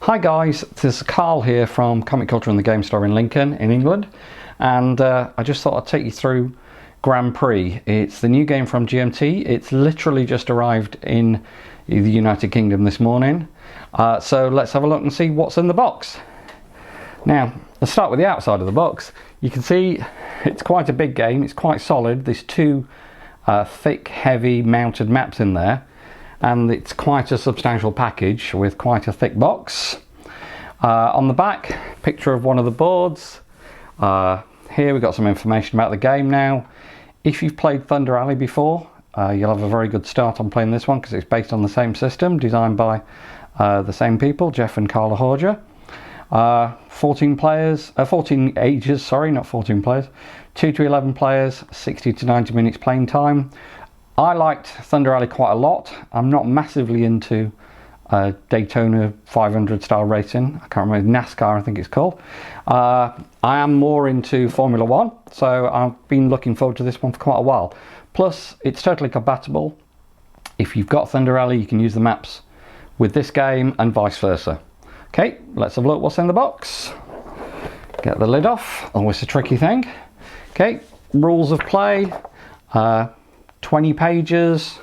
Hi guys, this is Carl here from Comic Culture and the Game Store in Lincoln in England, and I just thought I'd take you through Grand Prix. It's the new game from GMT. It's literally just arrived in the United Kingdom this morning, so let's have a look and see what's in the box. Now let's start with the outside of the box. You can see it's quite a big game. It's quite solid. There's two thick, heavy mounted maps in there, and it's quite a substantial package with quite a thick box. On the back, picture of one of the boards. Here we've got some information about the game now. If you've played Thunder Alley before, you'll have a very good start on playing this one because it's based on the same system, designed by the same people, Jeff and Carla Horger. 14 ages, sorry, not 14 players. 2 to 11 players, 60 to 90 minutes playing time. I liked Thunder Alley quite a lot. I'm not massively into Daytona 500 style racing. I can't remember, NASCAR I think it's called. I am more into Formula 1, so I've been looking forward to this one for quite a while. Plus, it's totally compatible. If you've got Thunder Alley, you can use the maps with this game and vice versa. Okay, let's have a look what's in the box. Get the lid off, always a tricky thing. Okay, rules of play. 20 pages.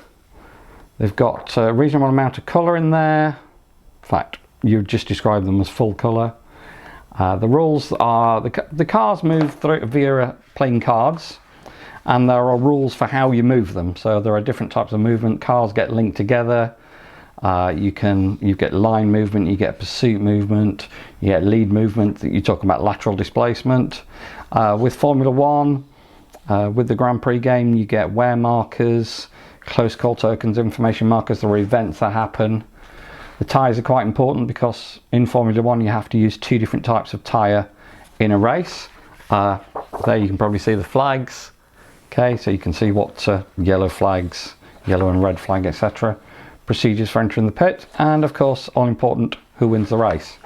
They've got a reasonable amount of colour in there. In fact, you just describe them as full colour. The rules are the cars move through via playing cards, and there are rules for how you move them. So there are different types of movement. Cars get linked together. You get line movement, you get pursuit movement, you get lead movement. That you talk about lateral displacement. With Formula 1. With the Grand Prix game, you get wear markers, close call tokens, information markers. There are events that happen. The tyres are quite important because in Formula 1 you have to use two different types of tyre in a race. There you can probably see the flags. Okay, so you can see what yellow flags, yellow and red flag, etc. Procedures for entering the pit, and of course, all important, who wins the race.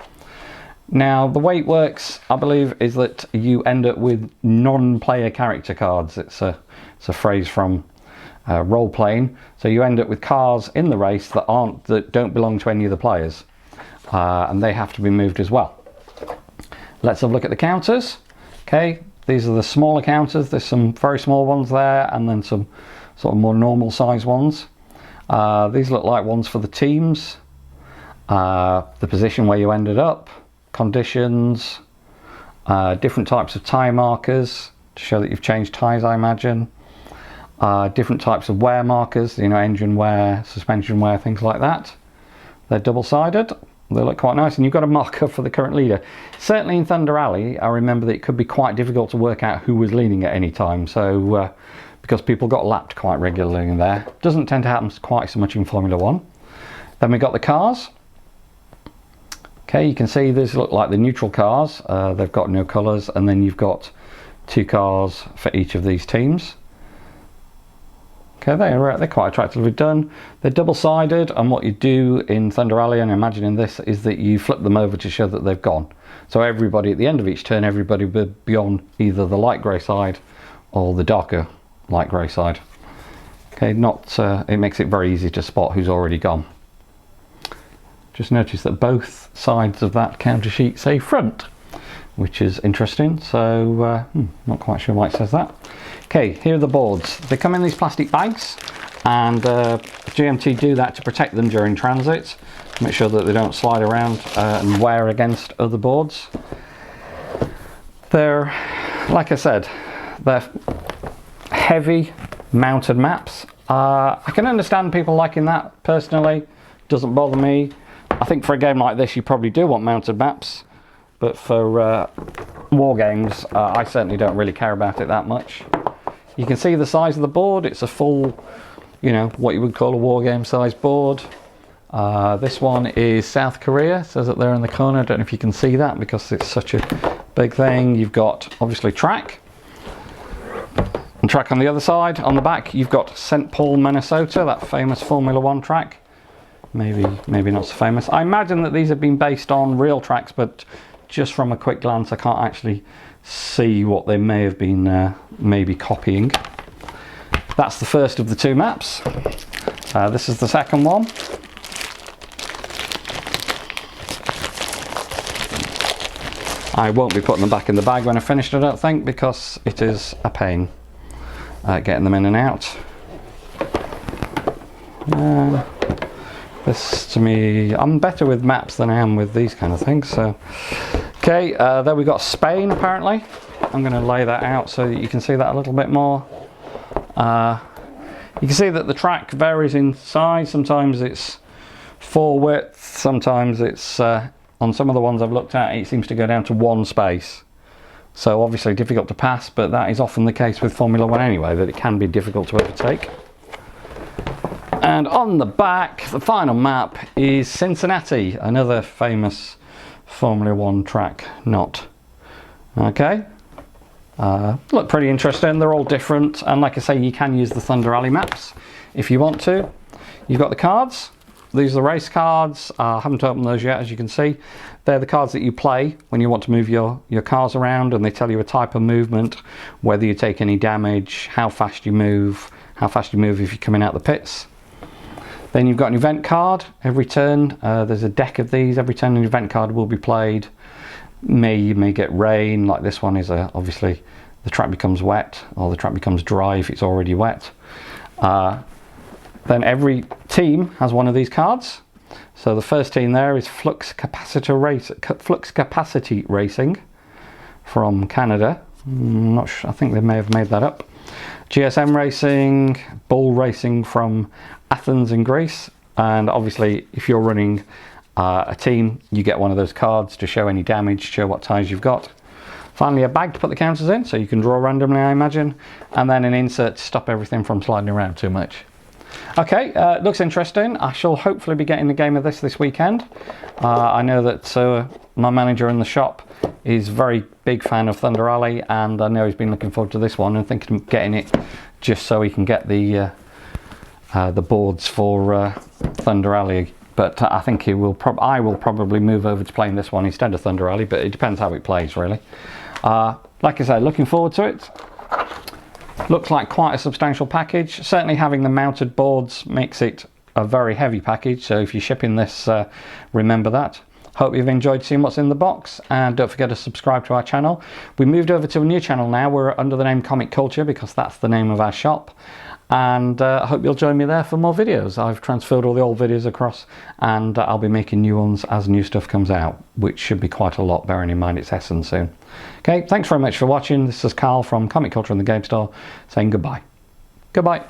Now, the way it works, I believe, is that you end up with non-player character cards. It's a phrase from role-playing. So you end up with cars in the race that don't belong to any of the players, and they have to be moved as well. Let's have a look at the counters. Okay, these are the smaller counters. There's some very small ones there, and then some sort of more normal size ones. These look like ones for the teams. The position where you ended up. Conditions, different types of tyre markers to show that you've changed tyres, I imagine. Different types of wear markers, you know, engine wear, suspension wear, things like that. They're double-sided. They look quite nice, and you've got a marker for the current leader. Certainly in Thunder Alley, I remember that it could be quite difficult to work out who was leading at any time, so because people got lapped quite regularly in there. Doesn't tend to happen quite so much in Formula 1. Then we got the cars. Okay, you can see these look like the neutral cars. They've got no colours, and then you've got two cars for each of these teams. Okay, they're quite attractively done. They're double-sided, and what you do in Thunder Alley, and I imagine in this, is that you flip them over to show that they've gone. So everybody, at the end of each turn, everybody will be on either the light grey side or the darker light grey side. Okay, it makes it very easy to spot who's already gone. Just notice that both sides of that counter sheet say front, which is interesting. So not quite sure why it says that. Okay, here are the boards. They come in these plastic bags, and GMT do that to protect them during transit, to make sure that they don't slide around and wear against other boards. They're, like I said, they're heavy mounted maps. I can understand people liking that personally. Doesn't bother me. I think for a game like this you probably do want mounted maps, but for war games I certainly don't really care about it that much. You can see the size of the board. It's a full, you know, what you would call a war game size board. This one is South Korea, it says it there in the corner. I don't know if you can see that because it's such a big thing. You've got obviously track, and track on the other side. On the back you've got St. Paul, Minnesota, that famous Formula 1 track. Maybe not so famous. I imagine that these have been based on real tracks, but just from a quick glance I can't actually see what they may have been maybe copying. That's the first of the two maps. This is the second one. I won't be putting them back in the bag when I finished, I don't think, because it is a pain getting them in and out. This, to me, I'm better with maps than I am with these kind of things. So, okay, there we got Spain apparently. I'm going to lay that out so that you can see that a little bit more. You can see that the track varies in size. Sometimes it's 4 width, sometimes it's, on some of the ones I've looked at, it seems to go down to 1 space. So obviously difficult to pass, but that is often the case with Formula 1 anyway, that it can be difficult to overtake. And on the back, the final map is Cincinnati, another famous Formula 1 track knot. Okay. Look pretty interesting. They're all different, and like I say, you can use the Thunder Alley maps if you want to. You've got the cards. These are the race cards. I haven't opened those yet, as you can see. They're the cards that you play when you want to move your cars around, and they tell you a type of movement, whether you take any damage, how fast you move if you're coming out the pits. Then you've got an event card. Every turn, there's a deck of these. Every turn an event card will be played. You may get rain, like this one is obviously the track becomes wet, or the track becomes dry if it's already wet. Then every team has one of these cards. So the first team there is Flux Capacity Racing from Canada. I'm not sure, I think they may have made that up. GSM Racing, Bull Racing from Athens in Greece. And obviously if you're running a team, you get one of those cards to show any damage, show what tyres you've got. Finally, a bag to put the counters in, so you can draw randomly, I imagine, and then an insert to stop everything from sliding around too much. Okay, looks interesting. I shall hopefully be getting the game of this weekend. I know that my manager in the shop is a very big fan of Thunder Alley, and I know he's been looking forward to this one and thinking of getting it just so he can get the boards for Thunder Alley. But I think I will probably move over to playing this one instead of Thunder Alley, but it depends how it plays, really. Like I say, looking forward to it. Looks like quite a substantial package. Certainly having the mounted boards makes it a very heavy package, so if you're shipping this, remember that. Hope you've enjoyed seeing what's in the box, and don't forget to subscribe to our channel. We moved over to a new channel now. We're under the name Comic Culture because that's the name of our shop. And I hope you'll join me there for more videos. I've transferred all the old videos across, and I'll be making new ones as new stuff comes out, which should be quite a lot, bearing in mind it's Essen soon. Okay, thanks very much for watching. This is Carl from Comic Culture and the Game Store saying goodbye. Goodbye.